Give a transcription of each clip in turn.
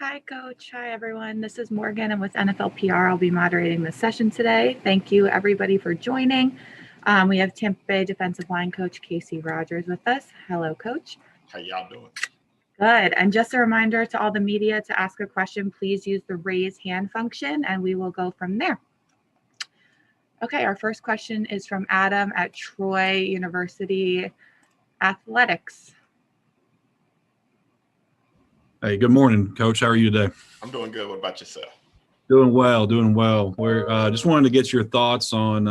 Hi, Coach. Hi, everyone. This is Morgan. I'm with NFL PR. I'll be moderating this session today. Thank you, everybody, for joining. We have Tampa Bay defensive line coach Kacy Rodgers with us. Hello, Coach. How y'all doing? Good. And just a reminder to all the media to ask a question, please use the raise hand function, and we will go from there. Okay, our first question is from Adam at Troy University Athletics. Hey, good morning, Coach. How are you today? I'm doing good. What about yourself? Doing well, doing well. We're just wanted to get your thoughts on,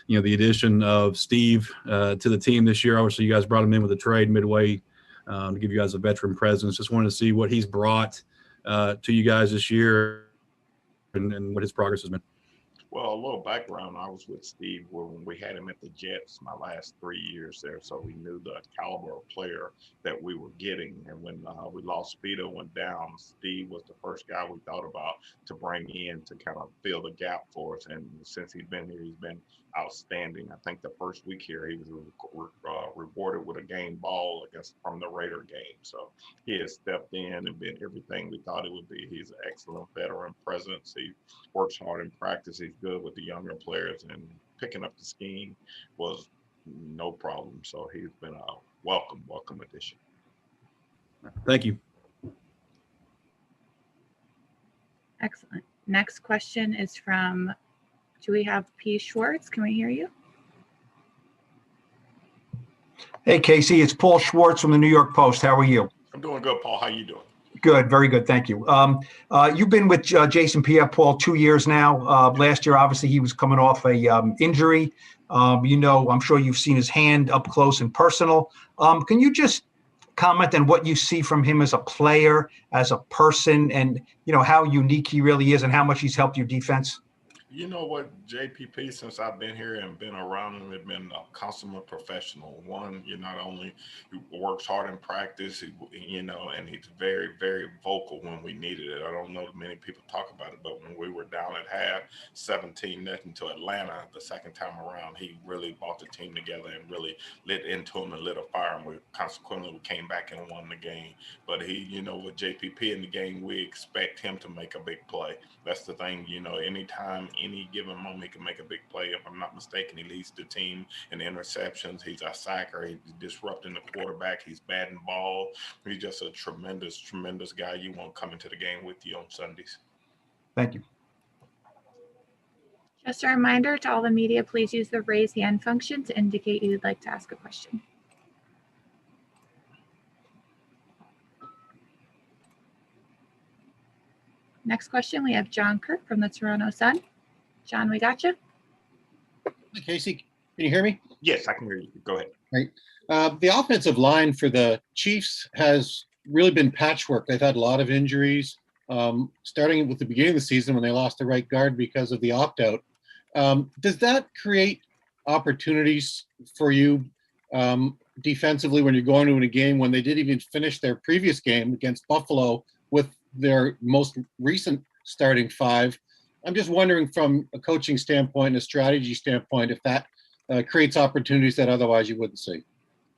the addition of Steve to the team this year. Obviously, you guys brought him in with a trade midway to give you guys a veteran presence. Just wanted to see what he's brought to you guys this year and what his progress has been. Well, a little background. I was with Steve when we had him at the Jets my last 3 years there, so we knew the caliber of player that we were getting. And when we lost Speedo, went down, Steve was the first guy we thought about to bring in to kind of fill the gap for us. And since he's been here, he's been outstanding. I think the first week here, he was rewarded with a game ball from the Raider game. So he has stepped in and been everything we thought he would be. He's an excellent veteran presence. He works hard in practice. He's good with the younger players, and picking up the scheme was no problem. So he's been a welcome addition. Thank you. Excellent. Next question is from, do we have P. Schwartz? Can we hear you? Hey, Kacy, it's Paul Schwartz from the New York Post. How are you? I'm doing good, Paul. How you doing? Good, very good, thank you. You've been with Jason Pierre-Paul 2 years now. Last year, obviously, he was coming off a injury. I'm sure you've seen his hand up close and personal. Can you just comment on what you see from him as a player, as a person, and how unique he really is and how much he's helped your defense? You know what, JPP, since I've been here and been around him, has been a consummate professional. One, not only he works hard in practice, and he's very, very vocal when we needed it. I don't know that many people talk about it, but when we were down at half, 17-0 to Atlanta, the second time around, he really brought the team together and really lit into him and lit a fire. And consequently, we came back and won the game. But he, with JPP in the game, we expect him to make a big play. That's the thing, anytime, any given moment, he can make a big play. If I'm not mistaken, he leads the team in interceptions. He's a sacker. He's disrupting the quarterback. He's batting ball. He's just a tremendous, tremendous guy you want coming to the game with you on Sundays. Thank you. Just a reminder to all the media, please use the raise hand function to indicate you'd like to ask a question. Next question, we have John Kirk from the Toronto Sun. John, we got you. Hi, Kacy. Can you hear me? Yes, I can hear you. Go ahead. Right. The offensive line for the Chiefs has really been patchwork. They've had a lot of injuries, starting with the beginning of the season when they lost the right guard because of the opt-out. Does that create opportunities for you defensively when you're going to a game when they didn't even finish their previous game against Buffalo with their most recent starting five? I'm just wondering from a coaching standpoint and a strategy standpoint if that creates opportunities that otherwise you wouldn't see.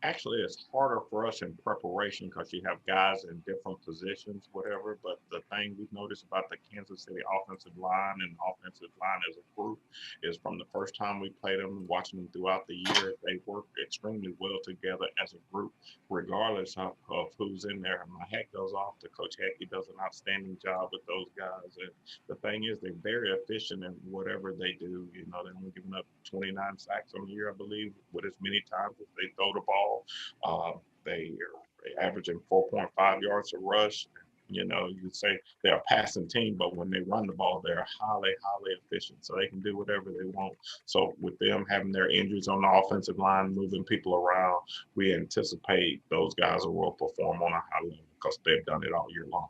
Actually, it's harder for us in preparation because you have guys in different positions, whatever. But the thing we've noticed about the Kansas City offensive line and offensive line as a group is from the first time we played them, watching them throughout the year, they work extremely well together as a group, regardless of who's in there. My hat goes off to Coach Hackey. Does an outstanding job with those guys. And the thing is, they're very efficient in whatever they do. They're only giving up 29 sacks on the year, I believe, with as many times as they throw the ball. They are averaging 4.5 yards a rush. You say they're a passing team, but when they run the ball, they're highly, highly efficient. So they can do whatever they want. So with them having their injuries on the offensive line, moving people around, we anticipate those guys will perform on a high level because they've done it all year long.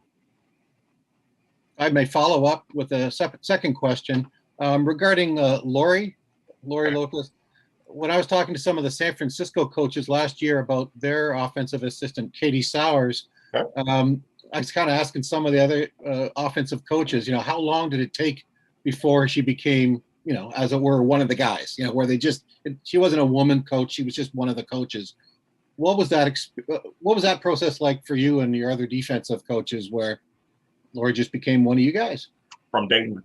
I may follow up with a second question regarding Lori Locust. When I was talking to some of the San Francisco coaches last year about their offensive assistant, Katie Sowers, I was kind of asking some of the other offensive coaches, how long did it take before she became, as it were, one of the guys, where she wasn't a woman coach. She was just one of the coaches. What was that process like for you and your other defensive coaches where Lori just became one of you guys. From day one.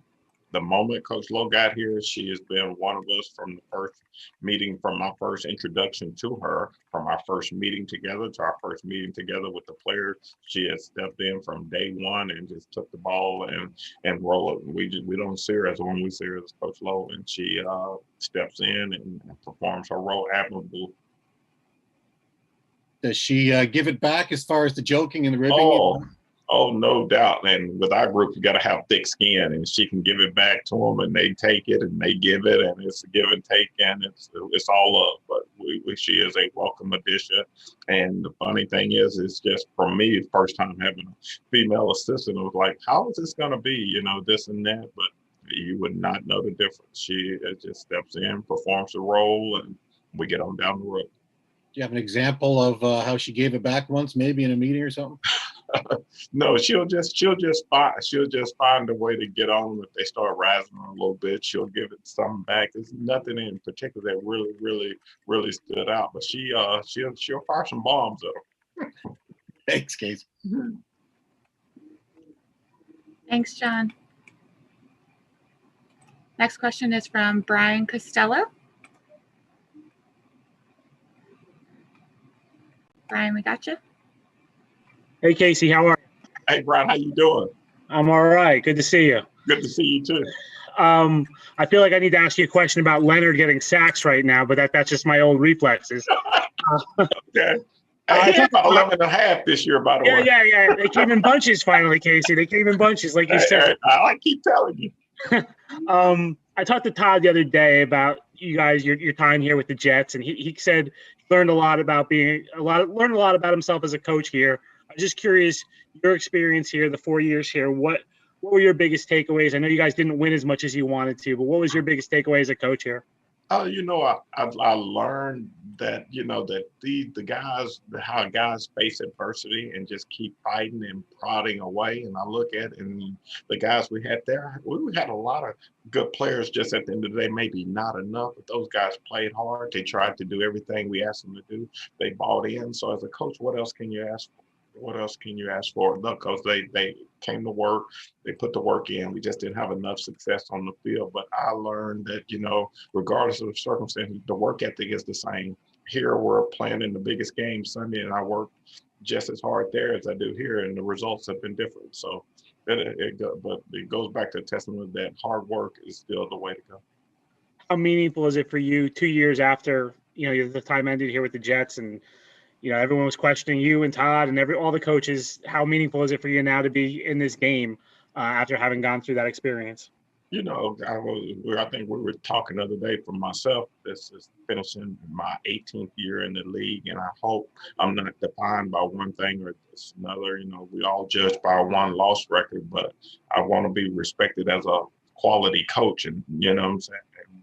The moment Coach Lowe got here, she has been one of us from the first meeting, from my first introduction to her, from our first meeting together to our first meeting together with the players. She has stepped in from day one and just took the ball and roll it. We don't see her as one, we see her as Coach Lowe, and she steps in and performs her role admirably. Does she give it back as far as the joking and the ribbing? Oh, no doubt. And with our group, you got to have thick skin, and she can give it back to them, and they take it and they give it, and it's a give and take, and it's all up. But she is a welcome addition. And the funny thing is, it's just for me, first time having a female assistant, it was like, how is this going to be? You know, this and that, but you would not know the difference. She just steps in, performs the role, and we get on down the road. Do you have an example of how she gave it back once, maybe in a meeting or something? No, she'll just find a way to get on. If they start rising a little bit, she'll give it something back. There's nothing in particular that really stood out, but she'll fire some bombs at them. Thanks, Kacy. Thanks, John. Next question is from Brian Costello. Brian, we got you. Hey, Kacy, how are you? Hey, Brian, how you doing? I'm all right. Good to see you. Good to see you too. I feel like I need to ask you a question about Leonard getting sacks right now, but that's just my old reflexes. Okay. He had about 11 and a half this year, by the way. Yeah. They came in bunches finally, Kacy. They came in bunches, like you said. I keep telling you. I talked to Todd the other day about you guys, your time here with the Jets, and he said he learned a lot about himself as a coach here. I'm just curious, your experience here, the 4 years here, what were your biggest takeaways? I know you guys didn't win as much as you wanted to, but what was your biggest takeaway as a coach here? I learned that, that the guys, how guys face adversity and just keep fighting and prodding away. And I look at and the guys we had there, we had a lot of good players. Just at the end of the day, maybe not enough, but those guys played hard. They tried to do everything we asked them to do. They bought in. So as a coach, what else can you ask for? What else can you ask for? Because they came to work, they put the work in. We just didn't have enough success on the field. But I learned that, regardless of the circumstance, the work ethic is the same. Here we're playing in the biggest game Sunday, and I work just as hard there as I do here, and the results have been different. So, but it goes back to the testament that hard work is still the way to go. How meaningful is it for you 2 years after the time ended here with the Jets, and everyone was questioning you and Todd and all the coaches? How meaningful is it for you now to be in this game after having gone through that experience? I think we were talking the other day for myself. This is finishing my 18th year in the league, and I hope I'm not defined by one thing or another. We all judge by a one-loss record, but I want to be respected as a quality coach, and what I'm saying. And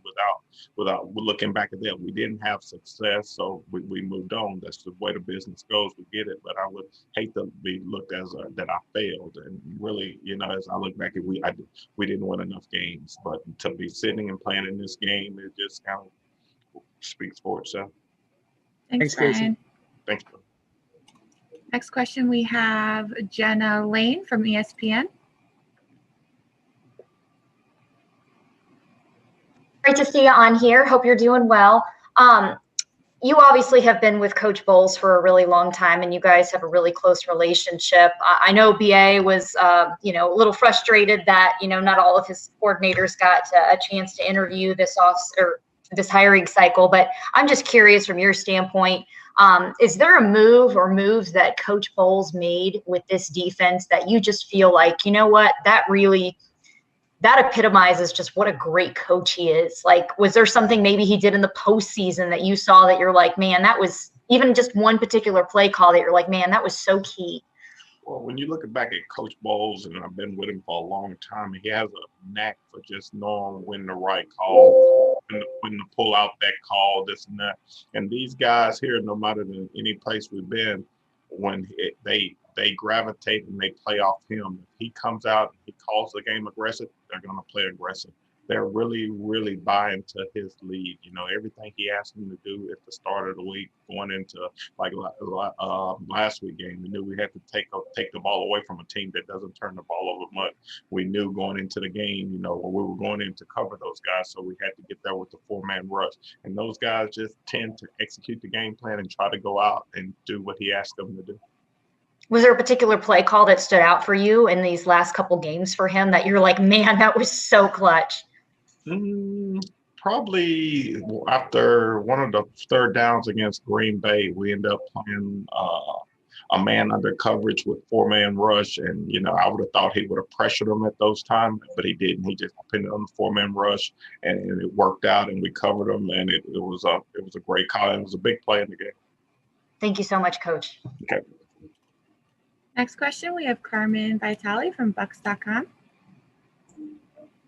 without looking back at that, we didn't have success, so we moved on. That's the way the business goes. We get it, but I would hate to be looked as that I failed. And really, as I look back at we didn't win enough games. But to be sitting and playing in this game, it just kind of speaks for itself. Thanks, Kacy. Brian. Thanks. Next question, we have Jenna Lane from ESPN. Great to see you on here. Hope you're doing well. You obviously have been with Coach Bowles for a really long time, and you guys have a really close relationship. I know BA was, a little frustrated that, not all of his coordinators got a chance to interview this hiring cycle. But I'm just curious from your standpoint, is there a move or moves that Coach Bowles made with this defense that you just feel like, that epitomizes just what a great coach he is? Like, was there something maybe he did in the postseason that you saw that you're like, man, that was even just one particular play call that you're like, man, that was so key? Well, when you look back at Coach Bowles, and I've been with him for a long time, he has a knack for just knowing when the right call, when to pull out that call, this and that. And these guys here, no matter any place we've been, when they gravitate and they play off him. If he comes out and he calls the game aggressive, they're going to play aggressive. they're really, really buying to his lead. You know, everything he asked them to do at the start of the week, going into like last week game, we knew we had to take the ball away from a team that doesn't turn the ball over much. We knew going into the game, you know, we were going in to cover those guys, so we had to get there with the 4-man rush. And those guys just tend to execute the game plan and try to go out and do what he asked them to do. Was there a particular play call that stood out for you in these last couple games for him that you're like, man, that was so clutch? Probably after one of the third downs against Green Bay, we ended up playing a man under coverage with 4-man rush. And, you know, I would have thought he would have pressured him at those times, but he didn't. He just depended on the 4-man rush, and it worked out, and we covered him, and it was a great call. It was a big play in the game. Thank you so much, Coach. Okay. Next question, we have Carmen Vitale from Bucs.com.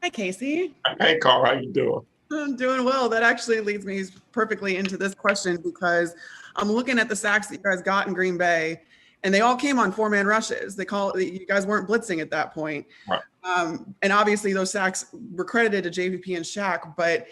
Hi, Kacy. Hey, Carl, how you doing? I'm doing well. That actually leads me perfectly into this question because I'm looking at the sacks that you guys got in Green Bay, and they all came on 4-man rushes. You guys weren't blitzing at that point. Right. And obviously those sacks were credited to JVP and Shaq, but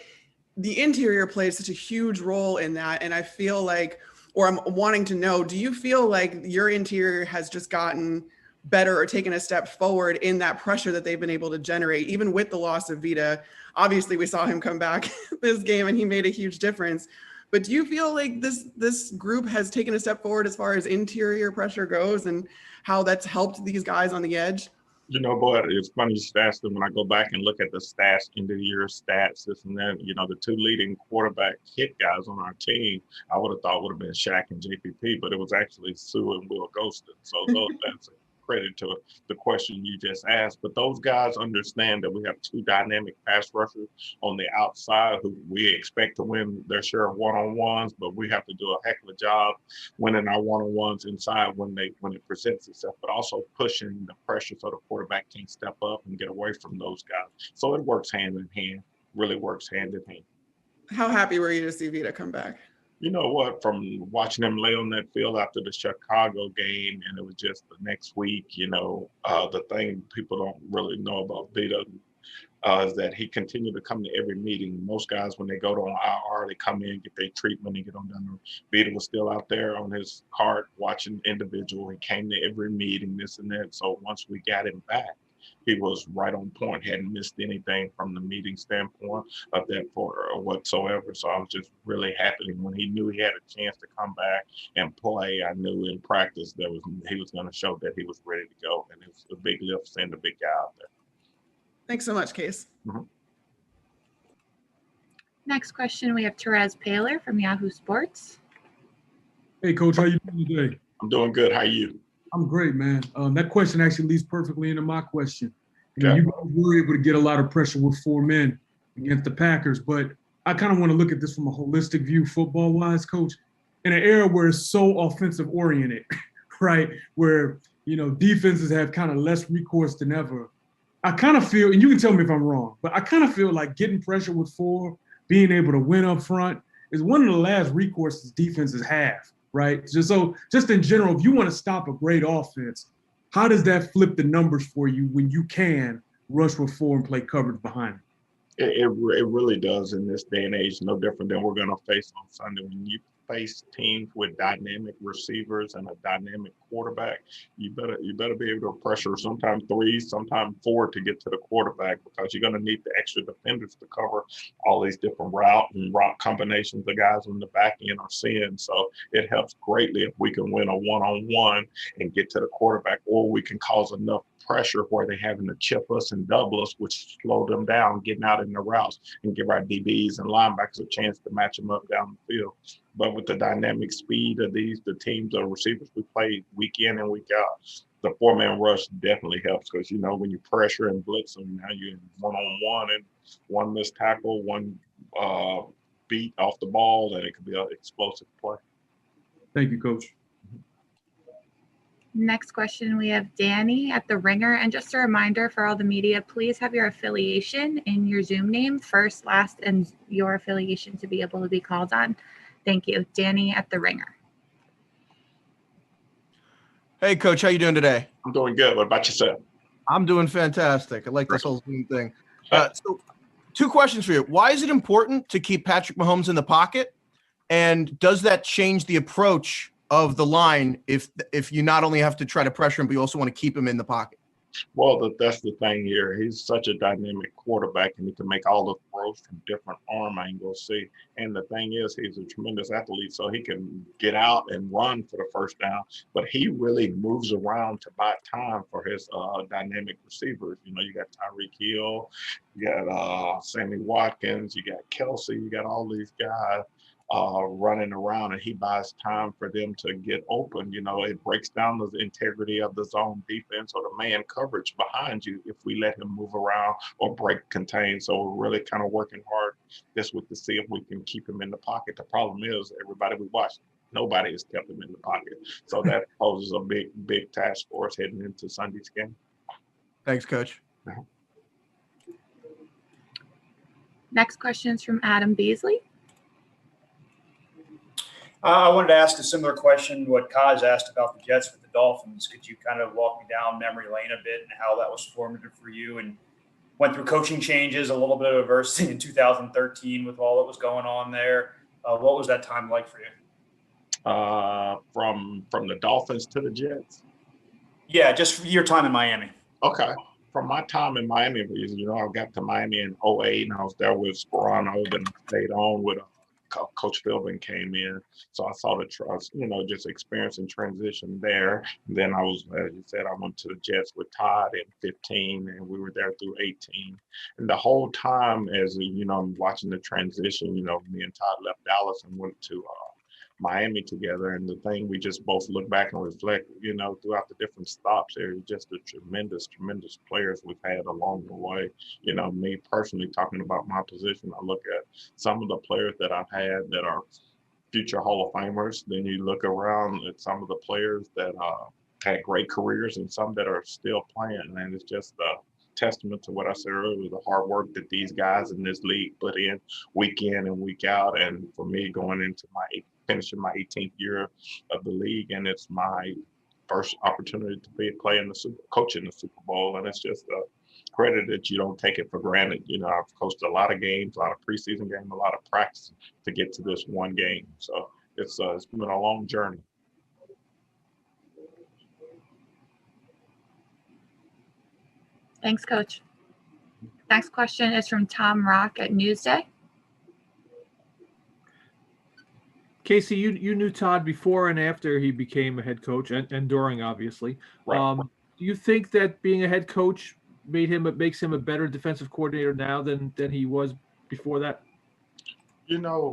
the interior played such a huge role in that. And I feel like, or I'm wanting to know, do you feel like your interior has just gotten better or taken a step forward in that pressure that they've been able to generate, even with the loss of Vita? Obviously, we saw him come back this game and he made a huge difference. But do you feel like this group has taken a step forward as far as interior pressure goes and how that's helped these guys on the edge? You know, boy, it's funny you asked them when I go back and look at the stats, end of the year stats, this and that. You know, the two leading quarterback hit guys on our team, I would have thought would have been Shaq and JPP, but it was actually Sue and Will Ghosted. So that's a credit to the question you just asked. But those guys understand that we have two dynamic pass rushers on the outside who we expect to win their share of one-on-ones, but we have to do a heck of a job winning our one-on-ones inside when it presents itself, but also pushing the pressure so the quarterback can step up and get away from those guys. So it works hand in hand, really works hand in hand. How happy were you to see Vita come back? You know what, from watching him lay on that field after the Chicago game, and it was just the next week, you know, the thing people don't really know about Vita is that he continued to come to every meeting. Most guys, when they go to an IR, they come in, get their treatment, and get on down. Vita was still out there on his cart watching individual. He came to every meeting, this and that. So once we got him back, he was right on point, hadn't missed anything from the meeting standpoint of that or whatsoever. So I was just really happy when he knew he had a chance to come back and play. I knew in practice he was going to show that he was ready to go. And it was a big lift seeing the big guy out there. Thanks so much, Case. Mm-hmm. Next question, we have Therese Paler from Yahoo Sports. Hey, Coach, how you doing today? I'm doing good. How are you? I'm great, man. That question actually leads perfectly into my question. You Okay. know, you guys were able to get a lot of pressure with 4 men against the Packers, but I kind of want to look at this from a holistic view, football-wise, Coach. In an era where it's so offensive-oriented, right, where, you know, defenses have kind of less recourse than ever, I kind of feel, and you can tell me if I'm wrong, but I kind of feel like getting pressure with 4, being able to win up front is one of the last recourses defenses have. Right. Just in general, if you want to stop a great offense, how does that flip the numbers for you when you can rush with 4 and play coverage behind it? It really does in this day and age, no different than we're going to face on Sunday. When you face teams with dynamic receivers and a dynamic quarterback, you better be able to pressure sometimes 3, sometimes 4 to get to the quarterback, because you're going to need the extra defenders to cover all these different route combinations the guys on the back end are seeing. So it helps greatly if we can win a one-on-one and get to the quarterback, or we can cause enough pressure where they're having to chip us and double us, which slow them down getting out in the routes, and give our DBs and linebackers a chance to match them up down the field. But with the dynamic speed of the teams or receivers we play week in and week out, the 4-man rush definitely helps, because, you know, when you pressure and blitz them, now you're in one-on-one and one missed tackle, one beat off the ball, and it could be an explosive play. Thank you, Coach. Next question, we have Danny at The Ringer. And just a reminder for all the media, please have your affiliation in your Zoom name, first, last, and your affiliation to be able to be called on. Thank you. Danny at The Ringer. Hey, Coach, how you doing today? I'm doing good. What about yourself? I'm doing fantastic. I like this whole Zoom thing. So Two questions for you. Why is it important to keep Patrick Mahomes in the pocket? And does that change the approach of the line if you not only have to try to pressure him, but you also want to keep him in the pocket? Well, that's the thing here. He's such a dynamic quarterback, and he can make all the throws from different arm angles. See, and the thing is, he's a tremendous athlete, so he can get out and run for the first down. But he really moves around to buy time for his dynamic receivers. You know, you got Tyreek Hill, you got Sammy Watkins, you got Kelsey, you got all these guys running around, and he buys time for them to get open. You know, it breaks down the integrity of the zone defense or the man coverage behind you if we let him move around or break contain. So we're really kind of working hard this week to see if we can keep him in the pocket. The problem is everybody we watch, nobody has kept him in the pocket. So that poses a big task for us heading into Sunday's game. Thanks, Coach. Next question is from Adam Beasley. I wanted to ask a similar question what Kaz asked about the Jets with the Dolphins. Could you kind of walk me down memory lane a bit and how that was formative for you, and went through coaching changes, a little bit of adversity in 2013 with all that was going on there. What was that time like for you? From the Dolphins to the Jets? Yeah, just your time in Miami. Okay. From my time in Miami, you know, I got to Miami in 2008, and I was there with Sperano, then I stayed on with Coach Philbin came in. So I saw the trust, you know, just experience and transition there. And then I was, as you said, I went to the Jets with Todd in 15, and we were there through 18. And the whole time, as you know, I'm watching the transition, you know, me and Todd left Dallas and went to Miami together. And the thing we just both look back and reflect, you know, throughout the different stops there, just the tremendous players we've had along the way. You know, me personally, talking about my position, I look at some of the players that I've had that are future Hall of Famers. Then you look around at some of the players that had great careers and some that are still playing. And it's just a testament to what I said earlier, the hard work that these guys in this league put in and week out. And for me, going into finishing my 18th year of the league, and it's my first opportunity to play in coach in the Super Bowl, and it's just a credit that you don't take it for granted. You know, I've coached a lot of games, a lot of preseason games, a lot of practice to get to this one game. So it's been a long journey. Thanks, Coach. Next question is from Tom Rock at Newsday. Kacy, you knew Todd before and after he became a head coach, and during, obviously. Right. Do you think that being a head coach makes him a better defensive coordinator now than he was before that? You know,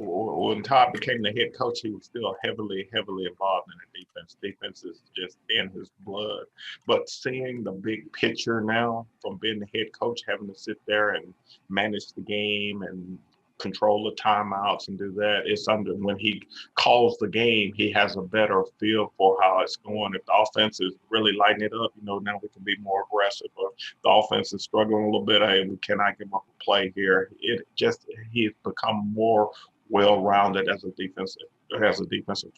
when Todd became the head coach, he was still heavily involved in the defense. Defense is just in his blood. But seeing the big picture now from being the head coach, having to sit there and manage the game and control the timeouts and do that, it's when he calls the game, he has a better feel for how it's going. If the offense is really lighting it up, you know, now we can be more aggressive. Or the offense is struggling a little bit, hey, we cannot give up a play here. He's become more well-rounded as a defensive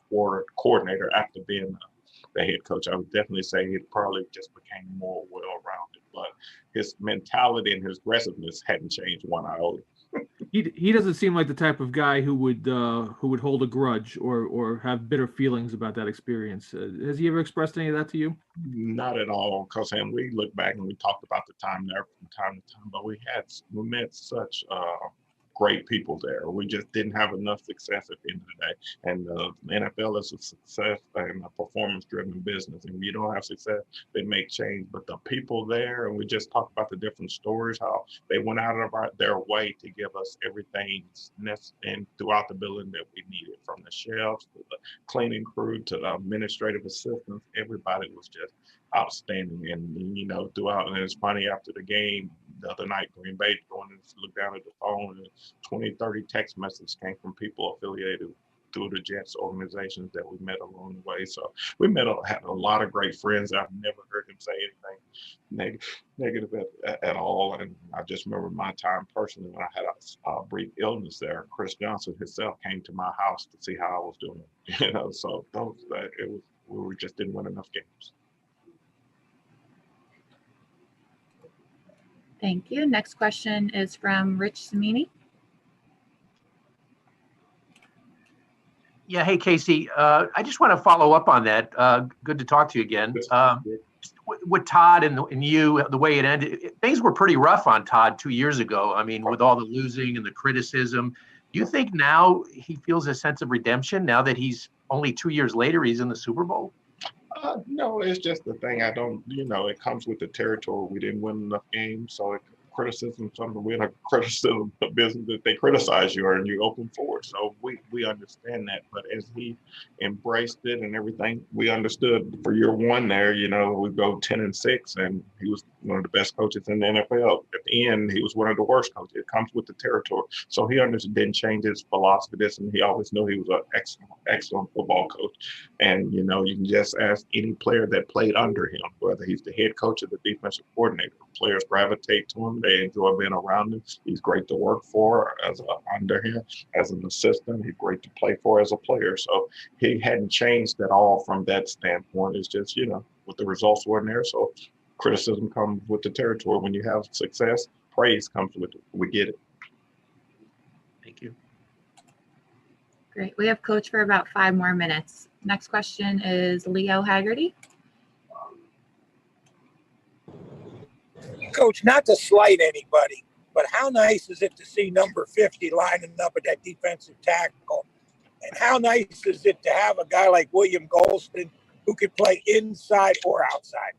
coordinator after being the head coach. I would definitely say he probably just became more well-rounded, but his mentality and his aggressiveness hadn't changed one iota. He doesn't seem like the type of guy who would hold a grudge or have bitter feelings about that experience. Has he ever expressed any of that to you? Not at all, because we look back and we talked about the time there from time to time, but we met such great people there. We just didn't have enough success at the end of the day. And the NFL is a success and a performance-driven business. And if you don't have success, they make change. But the people there, and we just talked about the different stories, how they went out of their way to give us everything and throughout the building that we needed, from the shelves to the cleaning crew to the administrative assistants. Everybody was just outstanding. And, you know, throughout, and it's funny, after the game the other night, Green Bay, going to look down at the phone, and 20, 30 text messages came from people affiliated through the Jets organizations that we met along the way. So we had a lot of great friends. I've never heard him say anything negative at all. And I just remember my time personally when I had a brief illness there. Chris Johnson himself came to my house to see how I was doing. You know, so we just didn't win enough games. Thank you. Next question is from Rich Samini. Yeah. Hey, Kacy. I just want to follow up on that. Good to talk to you again. With Todd and you, the way it ended, things were pretty rough on Todd 2 years ago. I mean, with all the losing and the criticism, do you think now he feels a sense of redemption now that he's only 2 years later, he's in the Super Bowl? No, it's just the thing. I don't, it comes with the territory. We didn't win enough games, so criticism, something we're in a criticism business that they criticize you and you open for it. So we understand that. But as he embraced it and everything, we understood for year one there, we go 10-6, and he was one of the best coaches in the NFL. At the end, he was one of the worst coaches. It comes with the territory. So he didn't change his philosophy. And he always knew he was an excellent football coach. And, you can just ask any player that played under him, whether he's the head coach or the defensive coordinator. Players gravitate to him. They enjoy being around him. He's great to work for under him as an assistant. He's great to play for as a player. So he hadn't changed at all from that standpoint. It's just, what the results weren't there. So criticism comes with the territory. When you have success, praise comes with it. We get it. Thank you. Great. We have Coach for about 5 more minutes. Next question is Leo Haggerty. Coach, not to slight anybody, but how nice is it to see number 50 lining up at that defensive tackle? And how nice is it to have a guy like William Golston who can play inside or outside?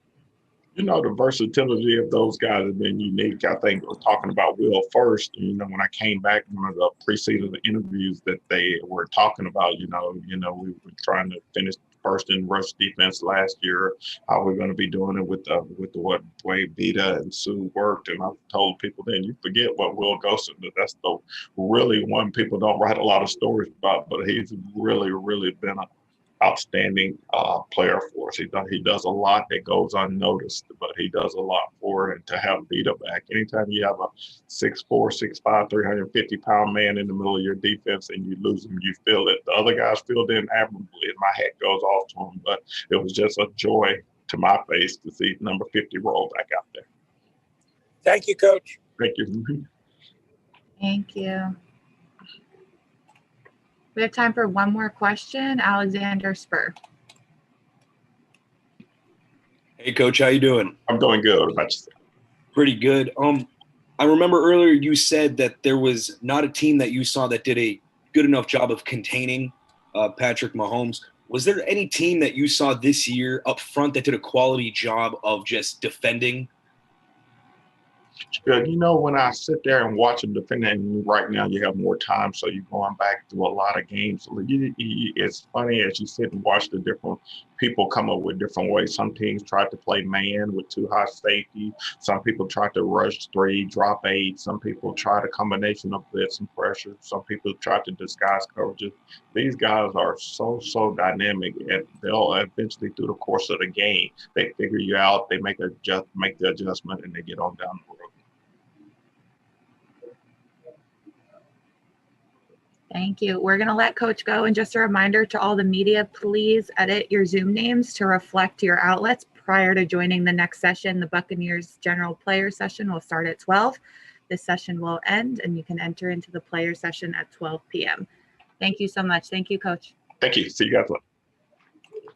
The versatility of those guys has been unique. I think we're talking about Will first. When I came back, one of the preseason interviews that they were talking about, we were trying to finish first in rush defense last year. How we're going to be doing it with the way Vita and Sue worked. And I've told people then, you forget what Will Golston did. That's the really one people don't write a lot of stories about, but he's really, really been an outstanding player for us. He does a lot that goes unnoticed, but he does a lot for it. And to have Vita back, anytime you have a 6'4", 6'5", 350-pound man in the middle of your defense and you lose him, you feel it. The other guys filled in admirably, and my hat goes off to him. But it was just a joy to my face to see number 50 roll back out there. Thank you, Coach. Thank you. Thank you. We have time for one more question. Alexander Spur. Hey, Coach, how you doing? I'm doing good. What about yourself? Pretty good. I remember earlier you said that there was not a team that you saw that did a good enough job of containing Patrick Mahomes. Was there any team that you saw this year up front that did a quality job of just defending? Good. When I sit there and watch them defend, and right now you have more time, so you're going back through a lot of games. It's funny as you sit and watch the different people come up with different ways. Some teams try to play man with too high safety. Some people try to rush 3, drop 8. Some people try the combination of blitz and pressure. Some people try to disguise coverages. These guys are so dynamic, and they'll eventually, through the course of the game, they figure you out. They make the adjustment, and they get on down the road. Thank you. We're going to let Coach go. And just a reminder to all the media, please edit your Zoom names to reflect your outlets prior to joining the next session. The Buccaneers general player session will start at 12. This session will end, and you can enter into the player session at 12 p.m. Thank you so much. Thank you, Coach. Thank you. See you guys later.